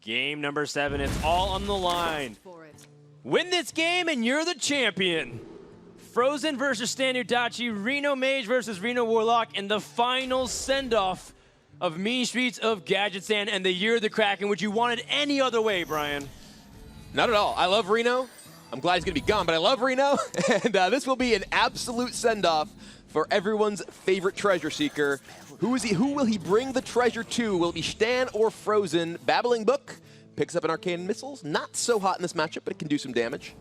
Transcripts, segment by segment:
Game number 7, it's all on the line. Win this game and you're the champion. Fr0zen versus ShtanUdachi, Reno Mage versus Reno Warlock, and the final send-off of Mean Streets of Gadgetzan and the Year of the Kraken. Would you want it any other way, Brian? Not at all. I love Reno. I'm glad he's going to be gone, but I love Reno. And this will be an absolute send-off for everyone's favorite treasure seeker. Who is he? Who will he bring the treasure to? Will it be Shtan or Fr0zen? Babbling Book picks up an arcane missiles. Not so hot in this matchup, but it can do some damage.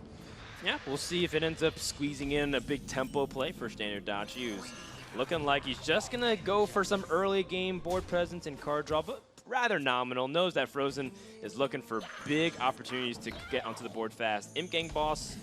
Yeah, we'll see if it ends up squeezing in a big tempo play for ShtanUdachi, who's looking like he's just going to go for some early game board presence and card draw, but rather nominal. Knows that Fr0zen is looking for big opportunities to get onto the board fast. Imp Gang Boss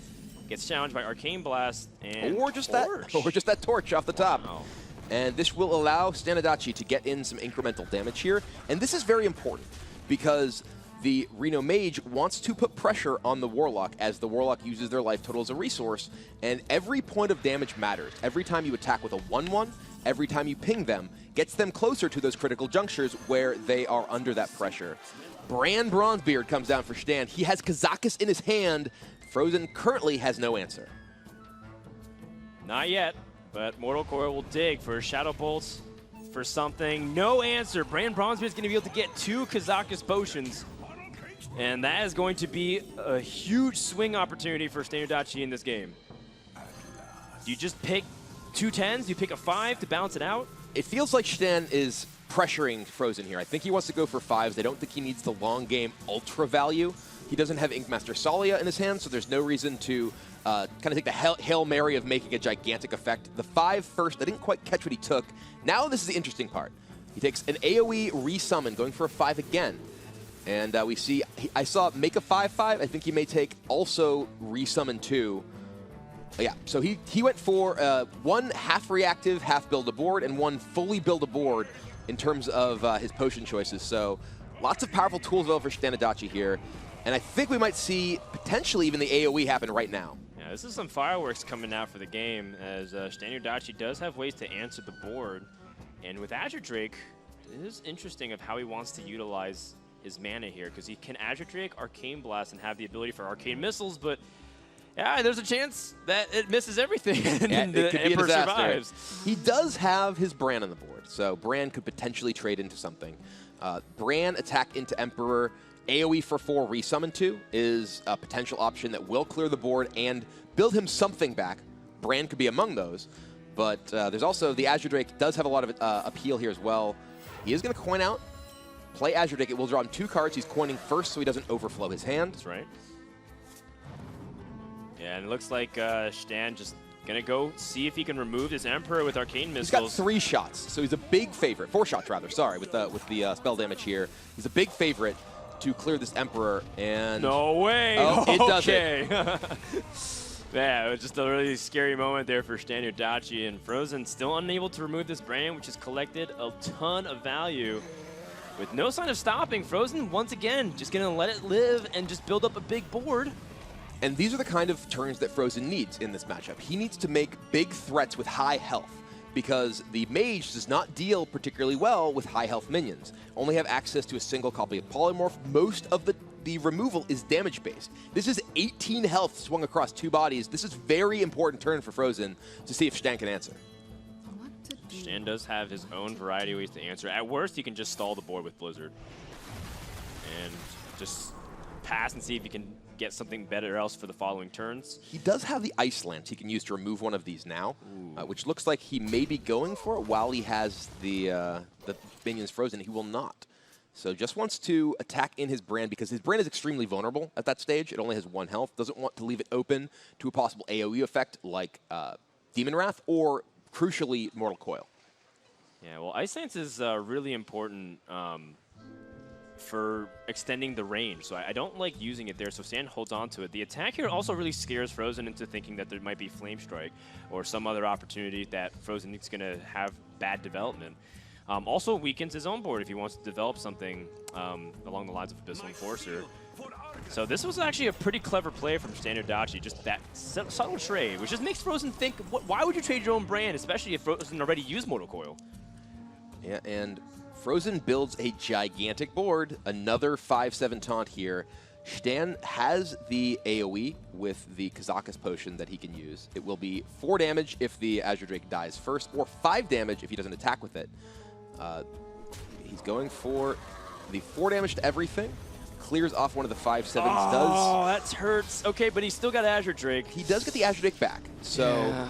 gets challenged by Arcane Blast and or just that torch off the top. Wow. And this will allow ShtanUdachi to get in some incremental damage here. And this is very important because the Reno Mage wants to put pressure on the Warlock as the Warlock uses their life total as a resource. And every point of damage matters. Every time you attack with a 1-1, every time you ping them, gets them closer to those critical junctures where they are under that pressure. Bran Bronzebeard comes down for Shtan. He has Kazakus in his hand. Fr0zen currently has no answer. Not yet, but Mortal Coil will dig for Shadow Bolts for something. No answer. Bran Bronzebeard is going to be able to get 2 Kazakus potions. And that is going to be a huge swing opportunity for ShtanUdachi in this game. Do you just pick 2 10s? Do you pick a 5 to balance it out? It feels like Shtan is pressuring Fr0zen here. I think he wants to go for 5s. I don't think he needs the long game ultra value. He doesn't have Inkmaster Salia in his hand, so there's no reason to kind of take the Hail Mary of making a gigantic effect. The 5 first, I didn't quite catch what he took. Now this is the interesting part. He takes an AoE resummon, going for a 5 again. And we see, I saw make a 5-5. I think he may take also resummon 2. Yeah, so he went for 1 half reactive, half build a board, and 1 fully build a board in terms of his potion choices. So lots of powerful tools available for ShtanUdachi here. And I think we might see potentially even the AoE happen right now. Yeah, this is some fireworks coming out for the game, as ShtanUdachi does have ways to answer the board. And with Azure Drake, it is interesting of how he wants to utilize his mana here, because he can Azure Drake, Arcane Blast, and have the ability for Arcane Missiles, but yeah, there's a chance that it misses everything and the Emperor survives. He does have his Bran on the board, so Bran could potentially trade into something. Bran attack into Emperor, AoE for 4, resummon 2 is a potential option that will clear the board and build him something back. Bran could be among those, but there's also the Azure Drake does have a lot of appeal here as well. He is going to coin out, play Azure Drake. It will draw him 2 cards. He's coining first so he doesn't overflow his hand. That's right. Yeah, and it looks like Shtan just going to go see if he can remove this Emperor with Arcane Missiles. He's got 3 shots, so he's a big favorite. 4 shots, rather, sorry, with the spell damage here. He's a big favorite to clear this Emperor, and... No way! Oh, it does it. Yeah, it was just a really scary moment there for ShtanUdachi, and Fr0zen still unable to remove this Bran, which has collected a ton of value. With no sign of stopping, Fr0zen, once again, just going to let it live and just build up a big board. And these are the kind of turns that Fr0zen needs in this matchup. He needs to make big threats with high health, because the Mage does not deal particularly well with high health minions. Only have access to a single copy of Polymorph. Most of the removal is damage-based. This is 18 health swung across 2 bodies. This is very important turn for Fr0zen to see if Shtan can answer. Shtan does have his own variety of ways to answer. At worst, he can just stall the board with Blizzard and just pass and see if he can get something better else for the following turns. He does have the Ice Lance he can use to remove one of these now, which looks like he may be going for it while he has the minions frozen. He will not. So just wants to attack in his Bran, because his Bran is extremely vulnerable at that stage. It only has 1 health. Doesn't want to leave it open to a possible AoE effect like Demon Wrath or, crucially, Mortal Coil. Yeah, well, Ice Lance is really important for extending the range, so I don't like using it there, so Stan holds on to it. The attack here also really scares Fr0zen into thinking that there might be Flame Strike or some other opportunity that Fr0zen is going to have bad development. Also weakens his own board if he wants to develop something along the lines of Abyssal Enforcer. So this was actually a pretty clever play from ShtanUdachi, just that subtle trade, which just makes Fr0zen think, why would you trade your own brand, especially if Fr0zen already used Mortal Coil? Yeah, and Fr0zen builds a gigantic board. Another 5/7 taunt here. Shtan has the AoE with the Kazakus potion that he can use. It will be 4 damage if the Azure Drake dies first, or 5 damage if he doesn't attack with it. He's going for the 4 damage to everything. Clears off one of the 5/7s. Oh, that hurts. Okay, but he's still got Azure Drake. He does get the Azure Drake back. So yeah.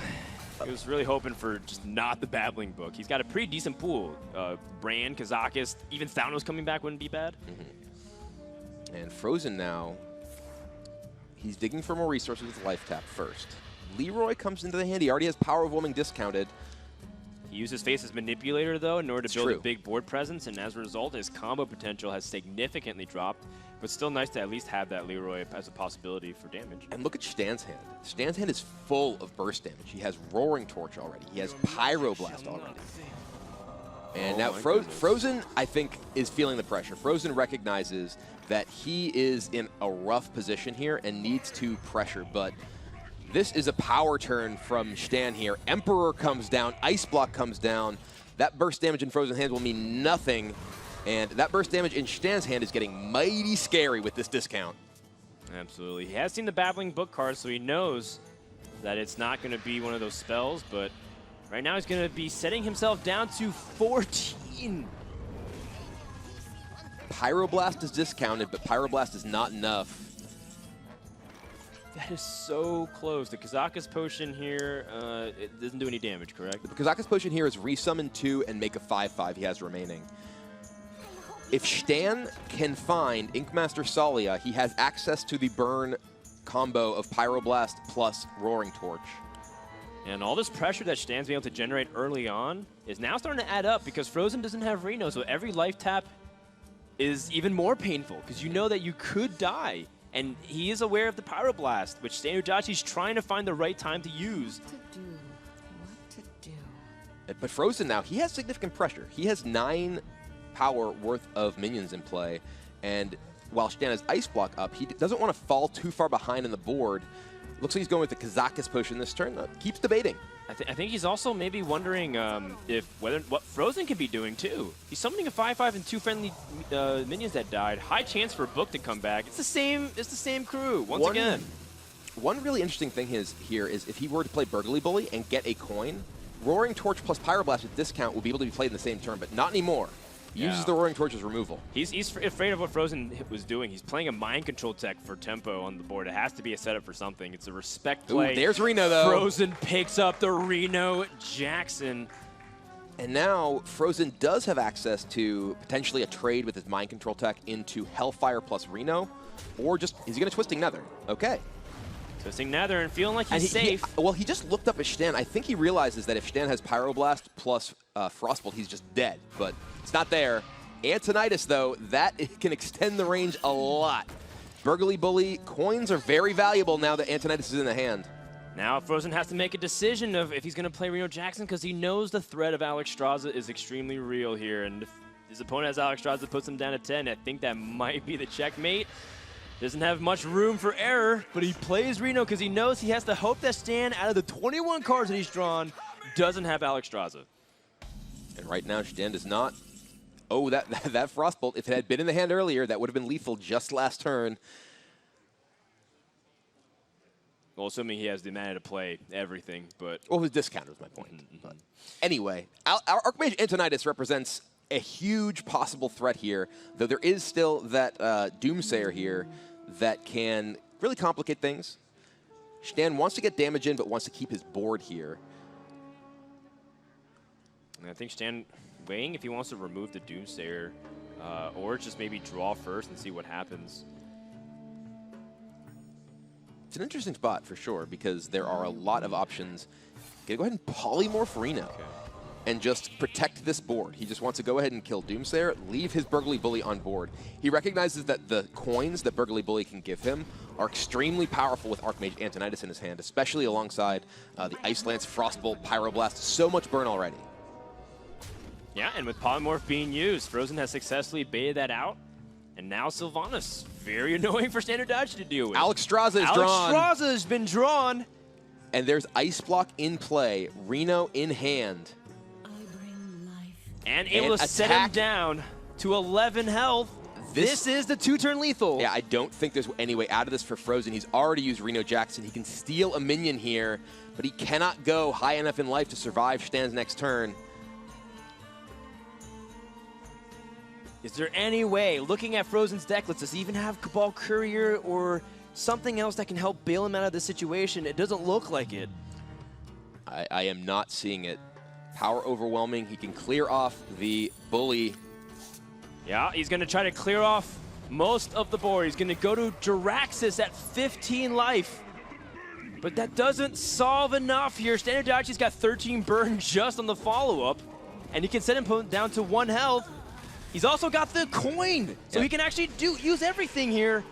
He was really hoping for just not the Babbling Book. He's got a pretty decent pool. Bran, Kazakus, even Thanos coming back wouldn't be bad. And Fr0zen now, he's digging for more resources with Life Tap first. Leroy comes into the hand. He already has Power of Willing discounted. He uses Face as manipulator, though, in order to build true. a big board presence, and as a result, his combo potential has significantly dropped. But still nice to at least have that Leroy as a possibility for damage. And look at Shtan's hand. Shtan's hand is full of burst damage. He has Roaring Torch already. He has Pyroblast already. And now Fr0zen, I think, is feeling the pressure. Fr0zen recognizes that he is in a rough position here and needs to pressure, but this is a power turn from Shtan here. Emperor comes down, Ice Block comes down. That burst damage in Fr0zen's hand will mean nothing, and that burst damage in Shtan's hand is getting mighty scary with this discount. Absolutely. He has seen the Babbling Book card, so he knows that it's not going to be one of those spells, but right now he's going to be setting himself down to 14. Pyroblast is discounted, but Pyroblast is not enough. That is so close. The Kazakus potion here, it doesn't do any damage, correct? The Kazakus potion here is resummon 2 and make a 5/5 he has remaining. If Shtan can find Inkmaster Salia, he has access to the burn combo of Pyroblast plus Roaring Torch. And all this pressure that Shtan's been able to generate early on is now starting to add up because Fr0zen doesn't have Reno, so every life tap is even more painful because you know that you could die. And he is aware of the Pyroblast, which ShtanUdachi's trying to find the right time to use. But Fr0zen now, he has significant pressure. He has 9 power worth of minions in play, and while Shtan has Ice Block up, he doesn't want to fall too far behind on the board. Looks like he's going with the Kazakus potion this turn. Keeps debating. I think he's also maybe wondering what Fr0zen can be doing too. He's summoning a 5/5 and 2 friendly minions that died. High chance for a book to come back. It's the same crew once again. One really interesting thing here is if he were to play Burgly Bully and get a coin, Roaring Torch plus Pyroblast with discount will be able to be played in the same turn, but not anymore. Uses the Roaring Torch as removal. He's afraid of what Fr0zen was doing. He's playing a mind control tech for tempo on the board. It has to be a setup for something. It's a respect play. Ooh, there's Reno, though. Fr0zen picks up the Reno Jackson. And now Fr0zen does have access to potentially a trade with his mind control tech into Hellfire plus Reno, or just, is he going to Twisting Nether? Okay. Twisting Nether and feeling like he's safe. Well, he just looked up at Shtan. I think he realizes that if Shtan has Pyroblast plus Frostbolt, he's just dead, but it's not there. Antonitis, though, that can extend the range a lot. Burgly Bully, coins are very valuable now that Antonitis is in the hand. Now Fr0zen has to make a decision of if he's going to play Reno Jackson because he knows the threat of Alex Straza is extremely real here, and if his opponent has Alex Straza, puts him down to 10, I think that might be the checkmate. Doesn't have much room for error, but he plays Reno because he knows he has to hope that Shtan, out of the 21 cards that he's drawn, doesn't have Alex Straza. And right now, Shtan does not. Oh, that Frostbolt, if it had been in the hand earlier, that would have been lethal just last turn. Well, assuming he has the mana to play everything, but... Well, his discount was my point. But anyway, our Archmage Antonitis represents a huge possible threat here, though there is still that Doomsayer here that can really complicate things. Shtan wants to get damage in, but wants to keep his board here. And I think Shtan weighing if he wants to remove the Doomsayer, or just maybe draw first and see what happens. It's an interesting spot for sure, because there are a lot of options. Go ahead and polymorph Reno. Okay. And just protect this board. He just wants to go ahead and kill Doomsayer, leave his Burgly Bully on board. He recognizes that the coins that Burgly Bully can give him are extremely powerful with Archmage Antonitis in his hand, especially alongside the Ice Lance, Frostbolt, Pyroblast. So much burn already. Yeah, and with Polymorph being used, Fr0zen has successfully baited that out. And now Sylvanas, very annoying for ShtanUdachi to deal with. Alex Straza is drawn. Alex Straza has been drawn. And there's Ice Block in play, Reno in hand. And able to set him down to 11 health. This is the 2-turn lethal. Yeah, I don't think there's any way out of this for Fr0zen. He's already used Reno Jackson. He can steal a minion here, but he cannot go high enough in life to survive Shtan's next turn. Is there any way, looking at Fr0zen's deck, let's just even have Cabal Courier or something else that can help bail him out of this situation? It doesn't look like it. I am not seeing it. Power overwhelming. He can clear off the bully. Yeah, he's going to try to clear off most of the board. He's going to go to Jiraxis at 15 life. But that doesn't solve enough here. ShtanUdachi's got 13 burn just on the follow-up. And he can set him down to 1 health. He's also got the coin, so he can actually use everything here.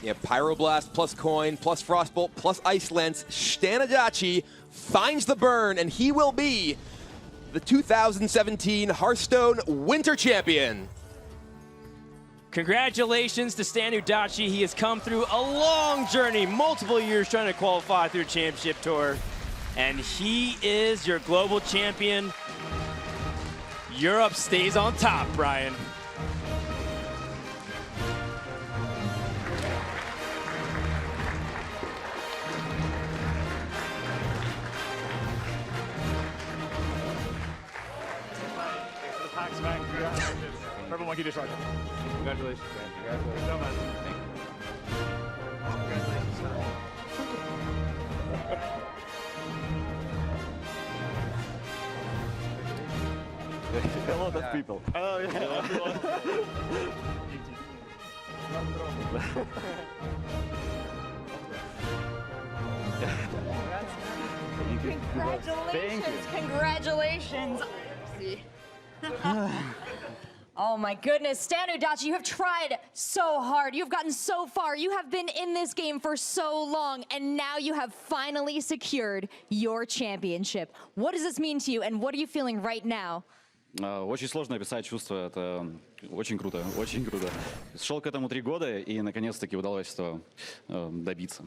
Yeah, Pyroblast plus coin plus Frostbolt plus Ice Lance. ShtanUdachi finds the burn, and he will be the 2017 Hearthstone Winter Champion. Congratulations to ShtanUdachi. He has come through a long journey, multiple years trying to qualify through the championship tour. And he is your global champion. Europe stays on top, Brian. Purple Monkey Dishwasher. Congratulations, man. Congratulations so much. A lot of people. Oh, yeah. Congratulations! Congratulations! Oh my goodness, ShtanUdachi, you have tried so hard. You've gotten so far. You have been in this game for so long, and now you have finally secured your championship. What does this mean to you, and what are you feeling right now? Очень сложно описать чувство, это очень круто, очень круто. Шел к этому 3 года, и наконец-таки удалось этого добиться.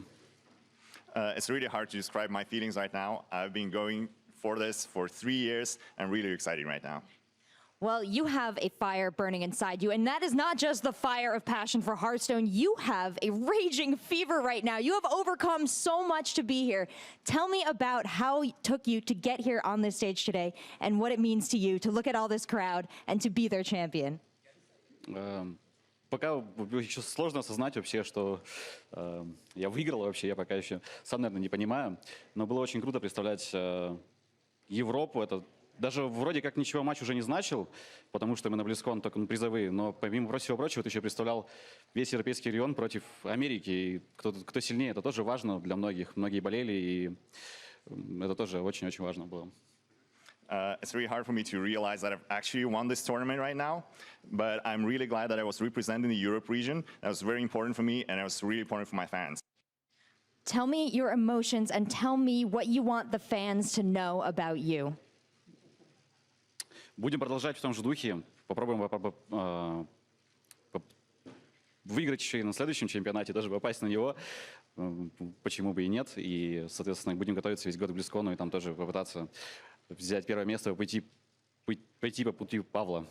It's really hard to describe my feelings right now. I've been going for this for 3 years. I'm really excited right now. Well, you have a fire burning inside you, and that is not just the fire of passion for Hearthstone. You have a raging fever right now. You have overcome so much to be here. Tell me about how it took you to get here on this stage today, and what it means to you to look at all this crowd and to be their champion. Пока еще сложно осознать вообще, что я выиграл вообще, я пока еще сам, наверное, не понимаю. Но было очень круто представлять Европу. Это даже вроде как ничего матч уже не значил, потому что мы на BlizzCon только призовые, но помимо всего прочего ты еще представлял весь европейский регион против Америки. И кто сильнее, это тоже важно для многих. Многие болели, и это тоже очень-очень важно было. It's really hard for me to realize that I've actually won this tournament right now, but I'm really glad that I was representing the Europe region. That was very important for me, and it was really important for my fans. Tell me your emotions and tell me what you want the fans to know about you. Будем продолжать в том же духе. Попробуем выиграть еще и на следующем чемпионате, даже попасть на него. Почему бы и нет. И, соответственно, будем готовиться весь год к BlizzCon и там тоже попытаться взять первое место, пойти по пути Павла,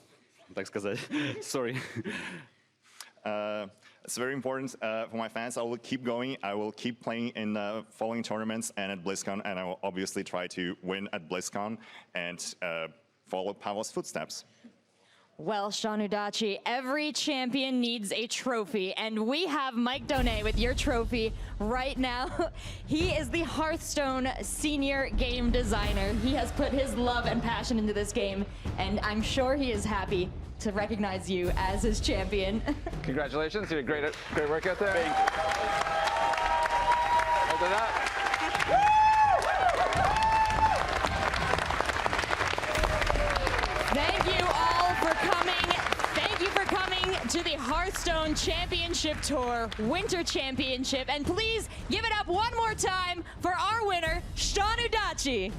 так сказать. Sorry. It's very important for my fans. I will keep going. I will keep playing in the following tournaments and at BlizzCon, and I will obviously try to win at BlizzCon and follow Pavel's footsteps. Well, ShtanUdachi, every champion needs a trophy, and we have Mike Donet with your trophy right now. He is the Hearthstone senior game designer. He has put his love and passion into this game, and I'm sure he is happy to recognize you as his champion. Congratulations, you did great work out there. Thank you. Well done up. Thank you all for coming. Thank you for coming to the Hearthstone Championship Tour Winter Championship. And please give it up one more time for our winner, ShtanUdachi.